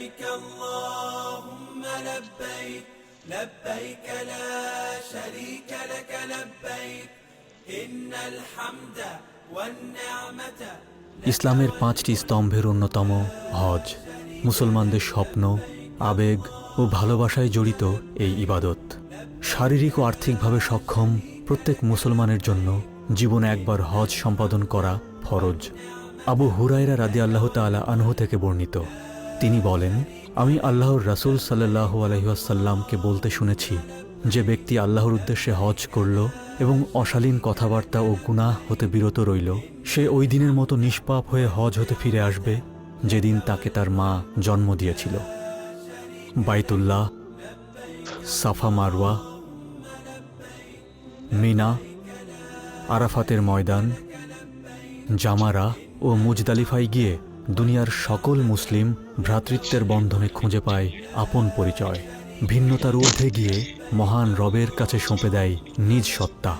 اللهم لبيك لبيك لا شريك لك لبيك إن الحمد والنعمة ইসলামের 5টি স্তম্ভের অন্যতম হজ। মুসলমানদের স্বপ্ন, আবেগ ও ভালোবাসায় জড়িত এই ইবাদত। শারীরিক ও আর্থিকভাবে সক্ষম প্রত্যেক মুসলমানের জন্য জীবনে একবার হজ সম্পাদন করা ফরজ। আবু হুরায়রা রাদিয়াল্লাহু তাআলা আনহু থেকে বর্ণিত, তিনি বলেন, আমি আল্লাহর রাসূল সাল্লাল্লাহু আলাইহি ওয়াসাল্লামকে বলতে শুনেছি, যে ব্যক্তি আল্লাহর উদ্দেশ্যে হজ করল এবং অশালীন কথাবার্তা ও গুনাহ হতে বিরত রইল, সে ওই দিনের মতো নিষ্পাপ হয়ে হজ হতে ফিরে আসবে যেদিন তাকে তার মা জন্ম দিয়েছিল। বাইতুল্লাহ, সাফা মারওয়া, মিনা, আরাফাতের ময়দান, জামারা ও মুজদালিফায় গিয়ে দুনিয়ার সকল মুসলিম ভ্রাতৃত্বের বন্ধনে খুঁজে পায় আপন পরিচয়। ভিন্নতার ঊর্ধ্বে গিয়ে মহান রবের কাছে সঁপে দেয় নিজ সত্তা।